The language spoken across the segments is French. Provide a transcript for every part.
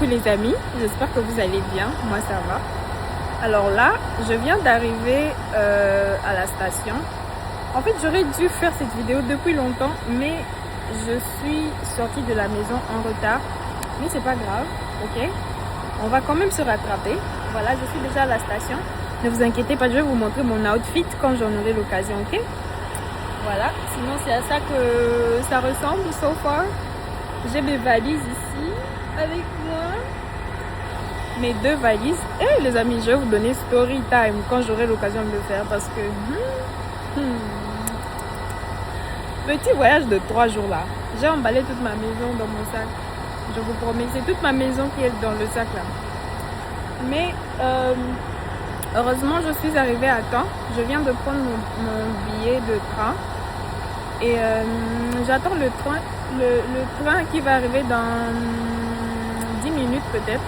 Coucou les amis, j'espère que vous allez bien, moi ça va. Alors là, je viens d'arriver à la station. En fait, j'aurais dû faire cette vidéo depuis longtemps, mais je suis sortie de la maison en retard. Mais c'est pas grave, ok? On va quand même se rattraper. Voilà, je suis déjà à la station. Ne vous inquiétez pas, je vais vous montrer mon outfit quand j'en aurai l'occasion, ok? Voilà, sinon c'est à ça que ça ressemble so far. J'ai mes valises ici avec moi. Mes 2 valises. Et les amis, je vais vous donner story time quand j'aurai l'occasion de le faire parce que... Petit voyage de 3 jours là. J'ai emballé toute ma maison dans mon sac. Je vous promets, c'est toute ma maison qui est dans le sac là. Mais heureusement, je suis arrivée à temps. Je viens de prendre mon billet de train. Et j'attends le train qui va arriver dans 10 minutes peut-être.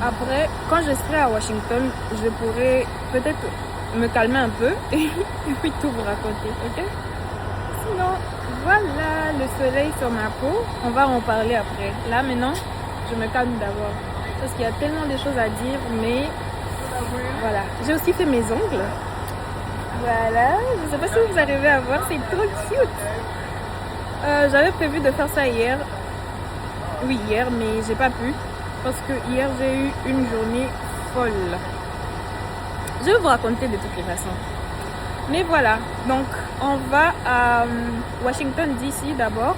Après, quand je serai à Washington, je pourrai peut-être me calmer un peu et puis tout vous raconter, ok? Sinon, voilà le soleil sur ma peau. On va en parler après. Là, maintenant, je me calme d'abord. Parce qu'il y a tellement de choses à dire, mais voilà. J'ai aussi fait mes ongles. Voilà. Je ne sais pas si vous arrivez à voir, c'est trop cute. J'avais prévu de faire ça hier. Oui, hier, mais j'ai pas pu. Parce que hier, j'ai eu une journée folle. Je vais vous raconter de toutes les façons. Mais voilà, donc on va à Washington DC d'abord.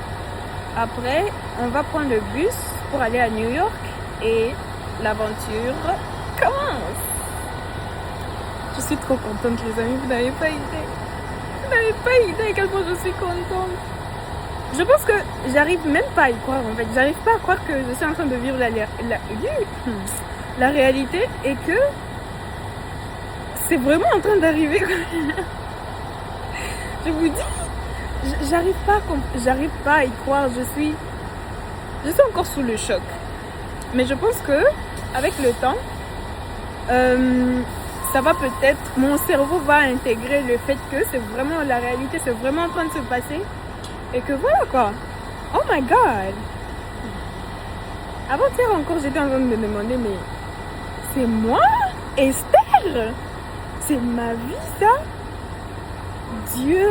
Après, on va prendre le bus pour aller à New York. Et l'aventure commence. Je suis trop contente les amis, vous n'avez pas idée. Vous n'avez pas idée à quel point je suis contente. Je pense que j'arrive même pas à y croire en fait. J'arrive pas à croire que je suis en train de vivre la réalité et que c'est vraiment en train d'arriver. Je vous dis, j'arrive pas à y croire. Je suis encore sous le choc. Mais je pense que avec le temps, ça va peut-être, mon cerveau va intégrer le fait que c'est vraiment la réalité, c'est vraiment en train de se passer. Et que voilà quoi. Oh my god. Avant-hier encore, j'étais en train de me demander, mais c'est moi, Esther? C'est ma vie ça? Dieu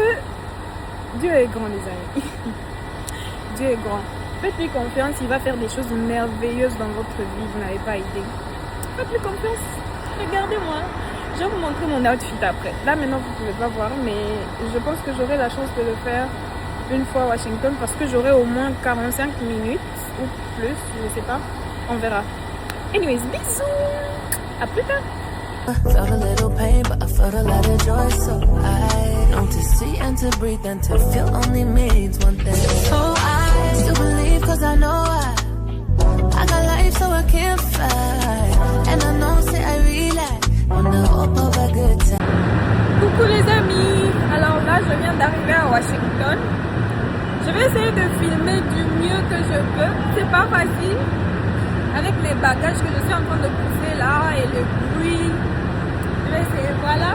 est grand les amis. Dieu est grand. Faites-lui confiance, il va faire des choses merveilleuses dans votre vie, vous n'avez pas idée. Faites-lui confiance. Regardez-moi. Je vais vous montrer mon outfit après. Là maintenant vous ne pouvez pas voir, mais je pense que j'aurai la chance de le faire une fois à Washington parce que j'aurai au moins 45 minutes ou plus, je sais pas, on verra. Anyways, bisous, à plus tard. Felt a little pain, but I felt a lot of joy. So I know to see and to breathe and to feel only means one thing. So I still believe cause I know I got life so I can't fight. And I know say I realize on the hope of a good time. Coucou les amis, alors là je viens d'arriver à Washington. Je vais essayer de filmer du mieux que je peux. C'est pas facile avec les bagages que je suis en train de pousser là et le bruit. Je vais essayer, voilà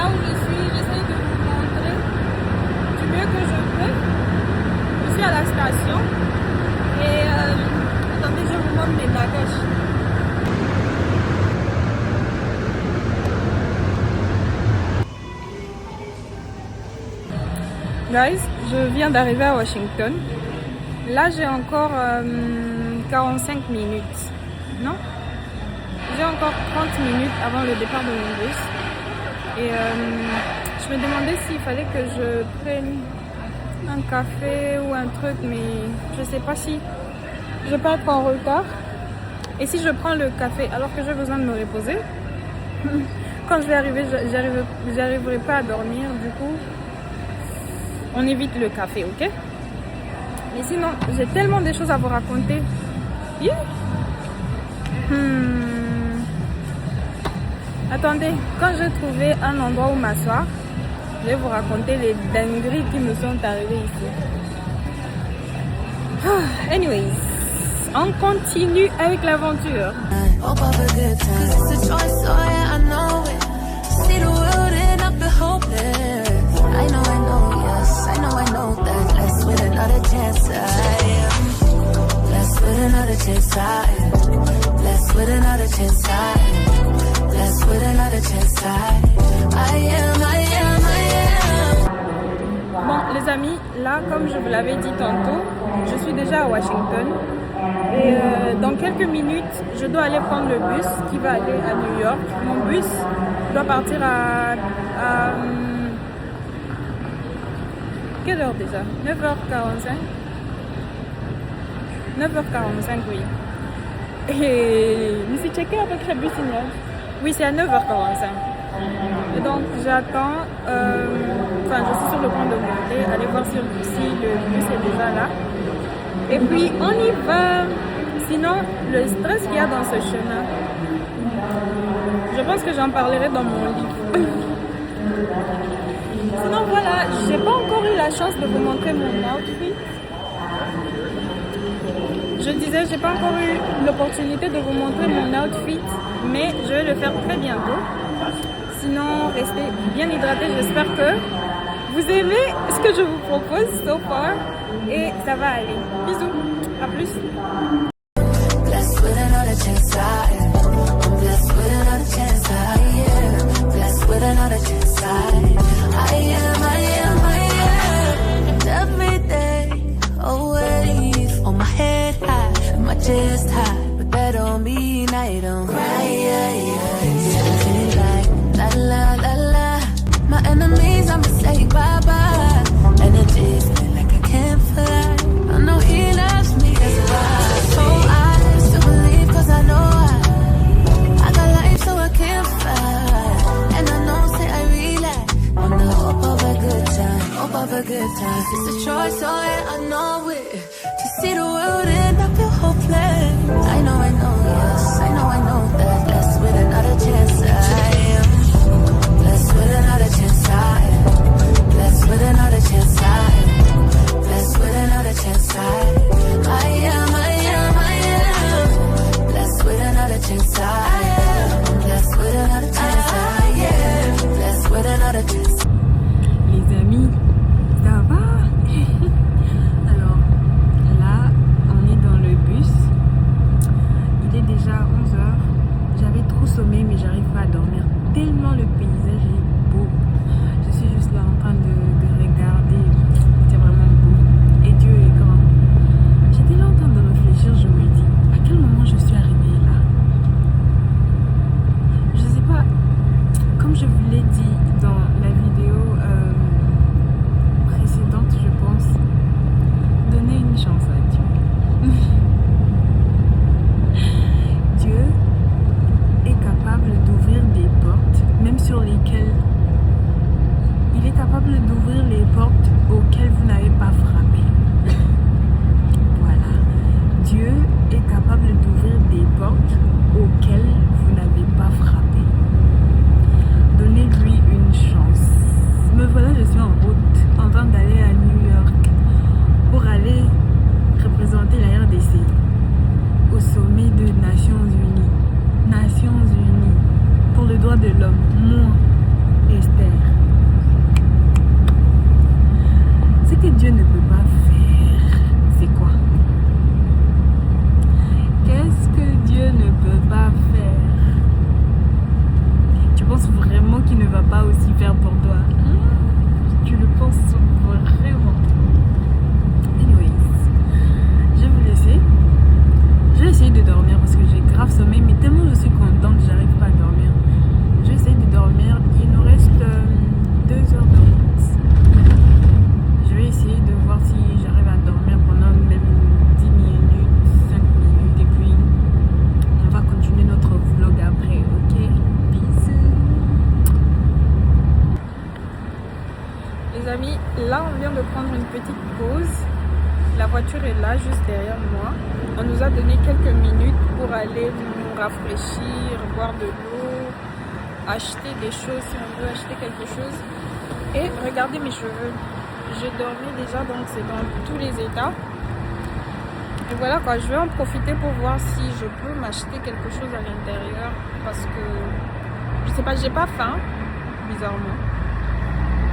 où je suis. J'essaie de vous montrer du mieux que je peux. Je suis à la station et attendez, je vous montre mes bagages. Guys, je viens d'arriver à Washington. Là, j'ai encore 45 minutes. Non? J'ai encore 30 minutes avant le départ de mon bus. Et je me demandais s'il fallait que je prenne un café ou un truc, mais je sais pas si je peux être en retard. Et si je prends le café alors que j'ai besoin de me reposer, quand je vais arriver, j'arriverai pas à dormir. Du coup, on évite le café, ok? Mais sinon, j'ai tellement de choses à vous raconter. Yeah. Attendez, quand j'ai trouvé un endroit où m'asseoir, je vais vous raconter les dingueries qui me sont arrivées ici. Anyways, on continue avec l'aventure. I know that. Let's with another chance. Let's with another chance I blessed with another chance I blessed with another chance I am. Bon les amis, là comme je vous l'avais dit tantôt, je suis déjà à Washington et dans quelques minutes je dois aller prendre le bus qui va aller à New York. Mon bus doit partir à quelle heure déjà? 9h45. 9h45 oui. Et je me suis checké avec le bus signal. Oui, c'est à 9h45. Et donc j'attends, enfin je suis sur le point de monter, aller voir si le bus est déjà là. Et puis on y va. Sinon, le stress qu'il y a dans ce chemin, je pense que j'en parlerai dans mon livre. Sinon voilà, j'ai pas encore eu la chance de vous montrer mon outfit. Je disais, j'ai pas encore eu l'opportunité de vous montrer mon outfit, mais je vais le faire très bientôt. Sinon, restez bien hydratés. J'espère que vous aimez ce que je vous propose so far et ça va aller. Bisous, à plus. Just high, but that don't mean I don't cry. Feeling like la la la la. My enemies, I'ma say bye bye. Energies feel like I can't fly. I know he loves me, that's why. So I still believe, cause I know I got life, so I can't fight. And I know, say I relax on the hope of a good time, hope of a good time. It's a choice, so yeah, I know it. To see the world and I feel hopeless. I know, yes, I know that blessed with another chance I am. Blessed with another chance I am. Blessed with another chance I am. Blessed with another chance I am. Blessed with another chance I am. Blessed with another chance I am. Blessed with another chance. Les amis, ça va? Alors, là, on est dans le bus. Il est déjà 11h. J'avais trop sommeil, mais j'arrive pas à dormir. Tellement le paysage est beau. Je suis juste là en train de regarder. C'est vraiment beau. Et Dieu est grand. J'étais là en train de réfléchir. Je me dis, à quel moment je suis arrivée là? Je sais pas. Comme je vous l'ai dit dans la vidéo précédente, je pense, donner une chance à Dieu. Dieu est capable d'ouvrir des portes, même sur lesquelles il est capable d'ouvrir les portes auxquelles vous n'avez pas frappé. Voilà. Dieu est capable d'ouvrir des portes auxquelles vous n'avez pas frappé. Donnez-lui une chance. Me voilà, je suis en route, en train d'aller à New York pour aller représenter la RDC au sommet de Nations Unies. Nations Unies pour le droit de l'homme. Moi, Esther. Ce que Dieu ne peut pas faire, c'est quoi? Qu'est-ce que Dieu ne peut pas faire? Tu penses vraiment qu'il ne va pas aussi faire pour toi? Tu le penses vraiment? Anyways, je vais vous laisser. Je vais essayer de dormir parce que j'ai grave sommeil, mais tellement je suis contente, j'arrive pas à dormir. Je vais essayer de dormir. Il nous reste 2 heures de route. Je vais essayer de voir si j'arrive à dormir pendant même 10 minutes, 5 minutes, et puis on va continuer notre vlog après, ok? Bisous. Les amis, là on vient de prendre une petite pause. La voiture est là, juste derrière moi. On nous a donné quelques minutes pour aller nous rafraîchir, boire de l'eau, acheter des choses si on veut acheter quelque chose. Et regardez mes cheveux. Je dormais déjà, donc c'est dans tous les états. Et voilà quoi, je vais en profiter pour voir si je peux m'acheter quelque chose à l'intérieur. Parce que, je sais pas, j'ai pas faim, bizarrement.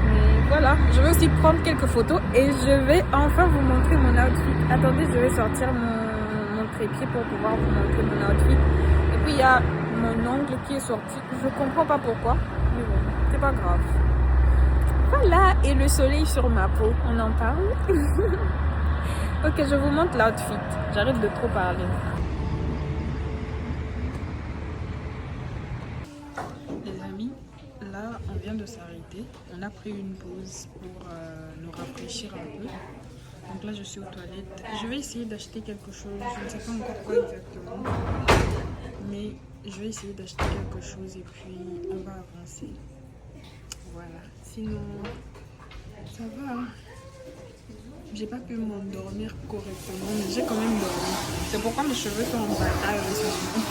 Mais voilà, je vais aussi prendre quelques photos et je vais enfin vous montrer mon outfit. Attendez, je vais sortir mon mon trépied pour pouvoir vous montrer mon outfit. Et puis il y a mon ongle qui est sorti. Je comprends pas pourquoi, mais bon, c'est pas grave. Voilà, et le soleil sur ma peau, on en parle. Ok, je vous montre l'outfit. J'arrête de trop parler. Les amis, là on vient de s'arrêter. On a pris une pause pour nous rafraîchir un peu. Donc là je suis aux toilettes. Je vais essayer d'acheter quelque chose. Je ne sais pas encore quoi exactement. Mais je vais essayer d'acheter quelque chose et puis on va avancer. Voilà. Sinon, ça va. Hein? J'ai pas pu m'endormir correctement, mais j'ai quand même dormi. C'est pourquoi mes cheveux sont en bataille récemment.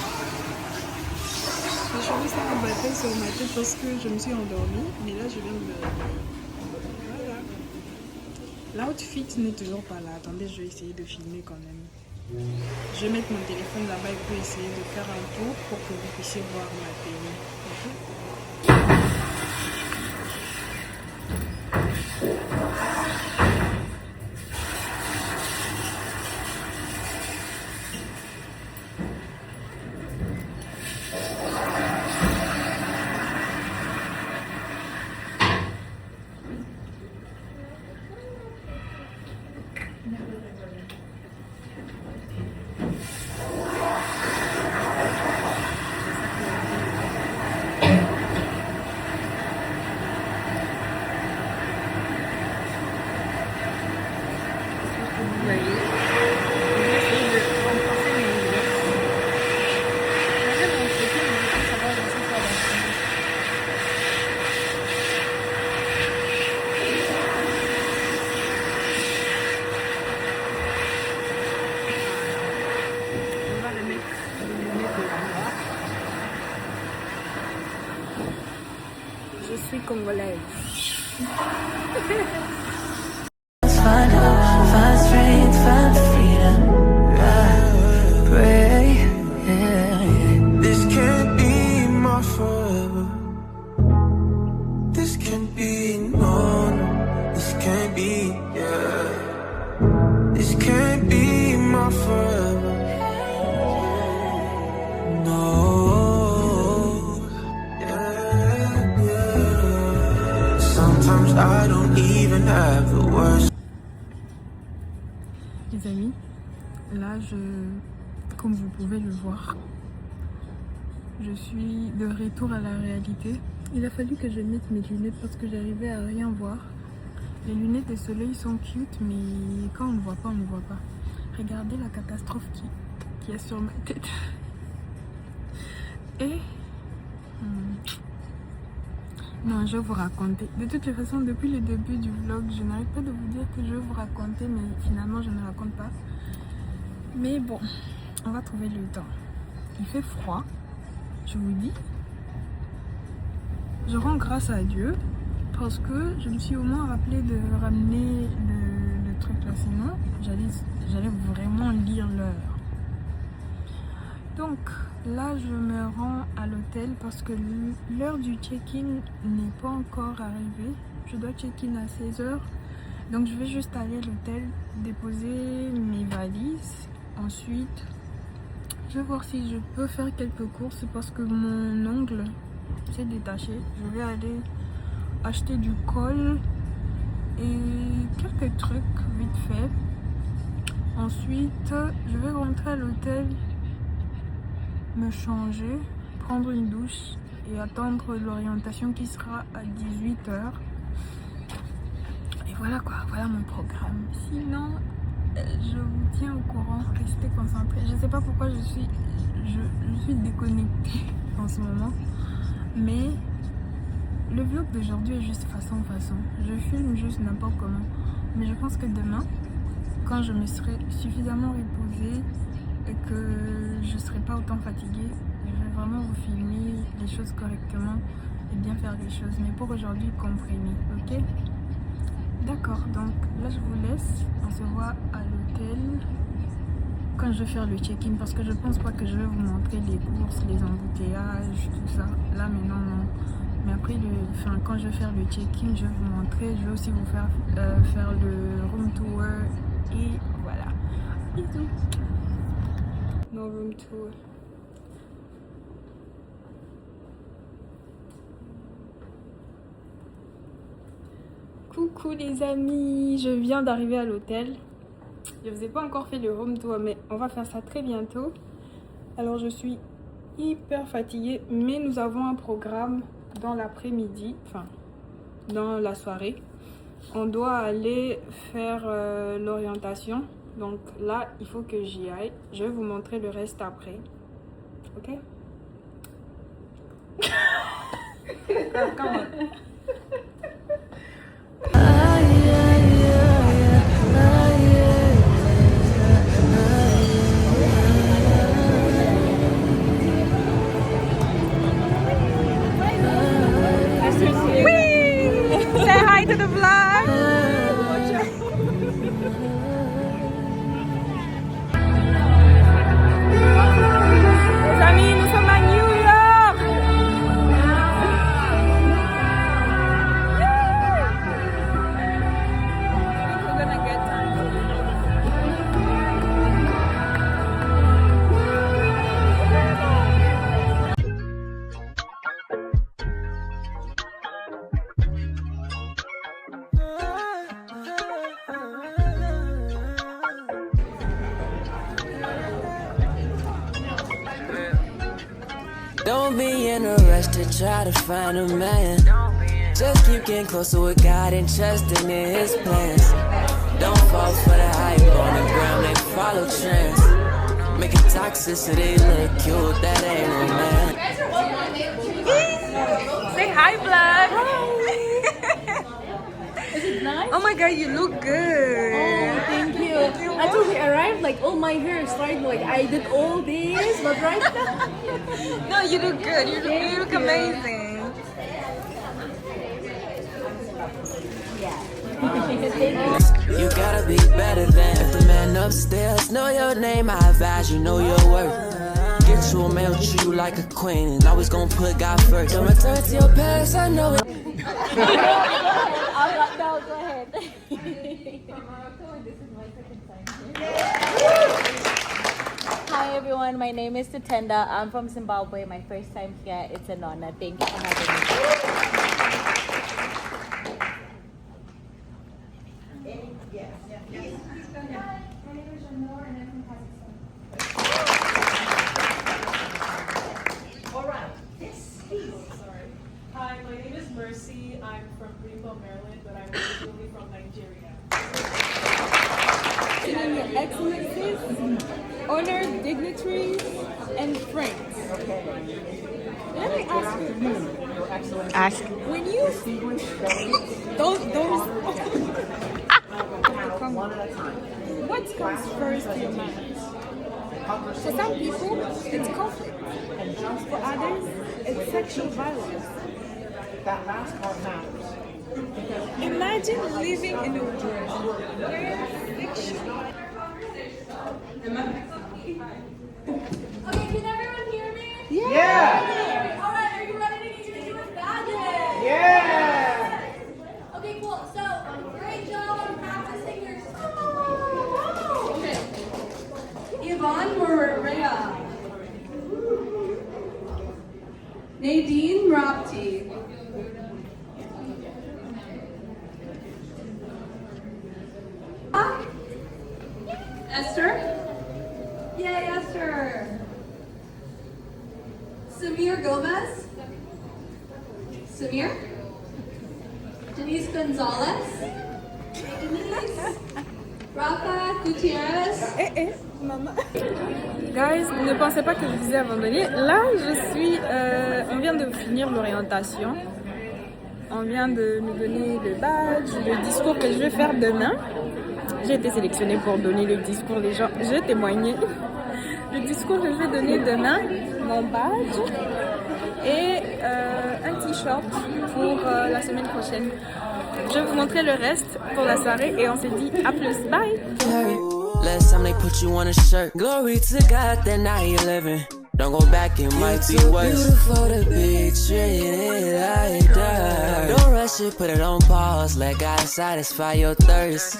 Mes cheveux sont en bataille sur ma tête parce que je me suis endormie, mais là je viens de me réveiller. Voilà. L'outfit n'est toujours pas là. Attendez, je vais essayer de filmer quand même. Je vais mettre mon téléphone là-bas et puis essayer de faire un tour pour que vous puissiez voir ma tenue. Okay? Je suis congolaise. Find strength, find freedom. Pray. This can't be my forever. This can't be no. This can't be, yeah. This can't be my forever. I don't even have the words. Les amis, là comme vous pouvez le voir, je suis de retour à la réalité. Il a fallu que je mette mes lunettes parce que j'arrivais à rien voir. Les lunettes de soleil sont cute, mais quand on ne voit pas, on ne voit pas. Regardez la catastrophe qui est sur ma tête. Et non, je vais vous raconter. De toutes les façons, depuis le début du vlog, je n'arrête pas de vous dire que je vais vous raconter, mais finalement, je ne raconte pas. Mais bon, on va trouver le temps. Il fait froid, je vous dis. Je rends grâce à Dieu parce que je me suis au moins rappelé de ramener le truc là. Sinon, j'allais vraiment lire l'heure. Donc là je me rends à l'hôtel parce que l'heure du check-in n'est pas encore arrivée. Je dois check-in à 16h. Donc je vais juste aller à l'hôtel, déposer mes valises. Ensuite, je vais voir si je peux faire quelques courses parce que mon ongle s'est détaché. Je vais aller acheter du col et quelques trucs vite fait. Ensuite, je vais rentrer à l'hôtel, me changer, prendre une douche et attendre l'orientation qui sera à 18h. Et voilà quoi, voilà mon programme. Sinon, je vous tiens au courant, restez concentrés. Je sais pas pourquoi je suis déconnectée en ce moment, mais le vlog d'aujourd'hui est juste façon. Je filme juste n'importe comment, mais je pense que demain, quand je me serai suffisamment reposée et que je serai pas autant fatiguée, je vais vraiment vous filmer les choses correctement et bien faire les choses. Mais pour aujourd'hui, comprenez, ok? D'accord, donc là je vous laisse. On se voit à l'hôtel quand je vais faire le check-in parce que je pense pas que je vais vous montrer les courses, les embouteillages, tout ça. Là maintenant non. Mais après, quand je vais faire le check-in, je vais vous montrer. Je vais aussi vous faire faire le room tour et voilà. Bisous. No room tour. Coucou les amis, je viens d'arriver à l'hôtel. Je vous ai pas encore fait le room tour, mais on va faire ça très bientôt. Alors je suis hyper fatiguée, mais nous avons un programme dans l'après-midi, enfin dans la soirée. On doit aller faire l'orientation. Donc là, il faut que j'y aille. Je vais vous montrer le reste après. Ok? Come on. Say hi to the vlog. Les amis, nous sommes à New York. We're gonna get time. Don't be in a rush to try to find a man. Just keep getting closer with God and trusting in His plans. Don't fall for the hype on the ground, they follow trends. Making toxicity look cute, that ain't no man. Say hi, vlog. Is it nice? Oh my god, you look good. Oh, thank you. Until we arrived, like all my hair started like I did all this, but right now. No, you look good. You look amazing. You gotta be better than if the man upstairs know your name, I advise you know your worth. Get you a male, treat you like a queen, and always gonna put God first. Don't return to your past, I know it. No, go ahead. Hi everyone, my name is Tutenda. I'm from Zimbabwe. My first time here. It's an honor. Thank you for having me. Hi, my name is Mercy. I'm from Greenville, Maryland, but I'm originally from Nigeria. Your excellencies, honored dignitaries, and friends. Let me ask you this. Ask. When you those what comes first to your mind? For some people, it's conflict. For others, it's sexual violence. That last part matters. Imagine living in a world where fiction. Okay, can everyone hear me? Yeah! Alright, are you ready to get into this magic? Yeah! Okay, cool. So, great job on practicing your song. Okay. Yvonne Maria. Nadine Rapti. Esther? Yay, Esther! Samir Gomez? Samir? Denise Gonzalez? Denise? Rafa Gutierrez? Maman. Guys, ne pensez pas que je vous ai abandonné. Là, on vient de finir l'orientation. On vient de nous donner le badge, le discours que je vais faire demain. J'ai été sélectionnée pour donner le discours, les gens, j'ai témoigné. Le discours que je vais donner demain, mon badge et un t-shirt pour la semaine prochaine. Je vais vous montrer le reste pour la soirée et on se dit à plus. Bye! Last time they put you on a shirt. Glory to God that now you're living. Don't go back, it might be worse. Beautiful to be treated like dirt. Don't rush it, put it on pause. Let God satisfy your thirst.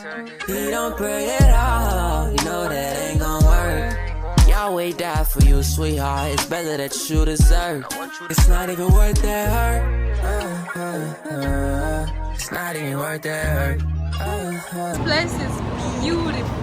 He don't pray at all. You know that ain't gon' work. Yahweh already died for you, sweetheart. It's better that you deserve. It's not even worth that hurt. It's not even worth that hurt. This place is beautiful.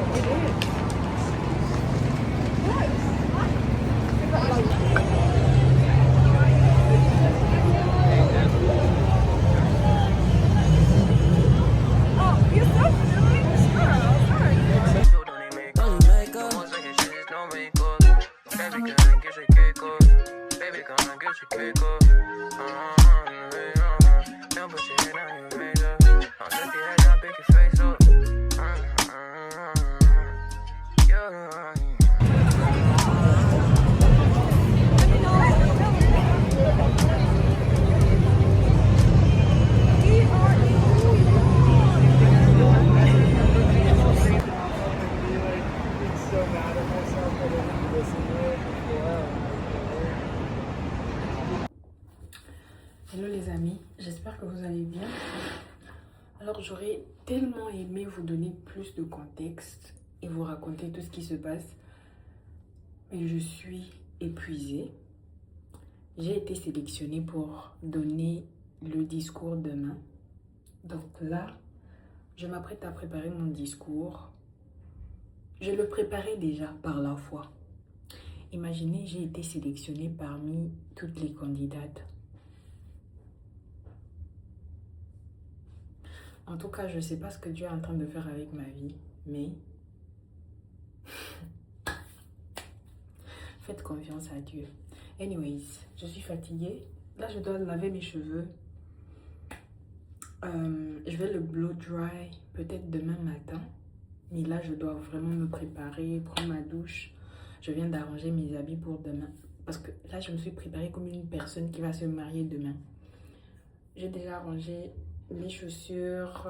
Hello les amis, j'espère que vous allez bien. Alors j'aurais tellement aimé vous donner plus de contexte et vous raconter tout ce qui se passe, mais je suis épuisée. J'ai été sélectionnée pour donner le discours demain. Donc là, je m'apprête à préparer mon discours. Je le préparais déjà par la foi. Imaginez, j'ai été sélectionnée parmi toutes les candidates. En tout cas, je ne sais pas ce que Dieu est en train de faire avec ma vie, mais faites confiance à Dieu. Anyways, je suis fatiguée. Là, je dois laver mes cheveux. Je vais le blow dry peut-être demain matin. Mais là, je dois vraiment me préparer, prendre ma douche. Je viens d'arranger mes habits pour demain. Parce que là, je me suis préparée comme une personne qui va se marier demain. J'ai déjà arrangé mes chaussures,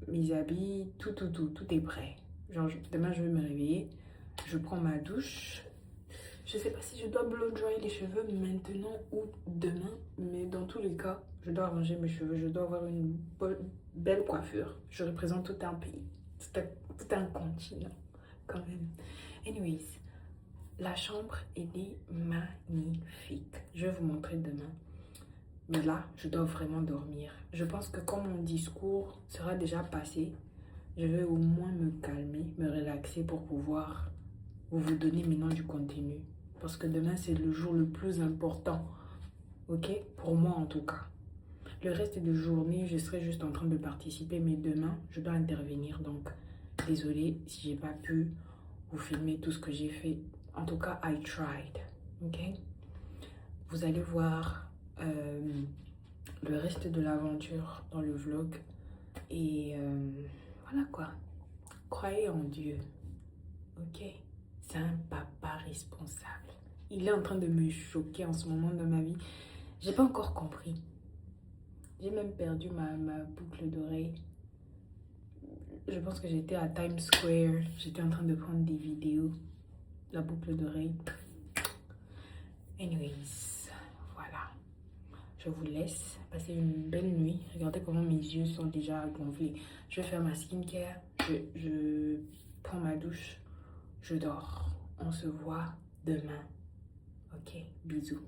mes habits, tout est prêt. Genre, demain, je vais me réveiller. Je prends ma douche. Je sais pas si je dois blow dry les cheveux maintenant ou demain, mais dans tous les cas, je dois arranger mes cheveux. Je dois avoir une belle coiffure. Je représente tout un pays, tout un continent quand même. Anyways, la chambre est magnifique. Je vais vous montrer demain. Mais là, je dois vraiment dormir. Je pense que quand mon discours sera déjà passé, je vais au moins me calmer, me relaxer pour pouvoir vous donner maintenant du contenu. Parce que demain, c'est le jour le plus important. Ok? Pour moi, en tout cas. Le reste de journée, je serai juste en train de participer. Mais demain, je dois intervenir. Donc, désolée si j'ai pas pu vous filmer tout ce que j'ai fait. En tout cas, I tried. Ok? Vous allez voir le reste de l'aventure dans le vlog. Et voilà quoi. Croyez en Dieu. Ok? C'est un papa responsable. Il est en train de me choquer en ce moment dans ma vie. J'ai pas encore compris. J'ai même perdu ma boucle d'oreille. Je pense que j'étais à Times Square. J'étais en train de prendre des vidéos. La boucle d'oreille. Anyways, voilà. Je vous laisse passer une belle nuit. Regardez comment mes yeux sont déjà gonflés. Je vais faire ma skincare. Je prends ma douche. Je dors. On se voit demain. Ok, bisous.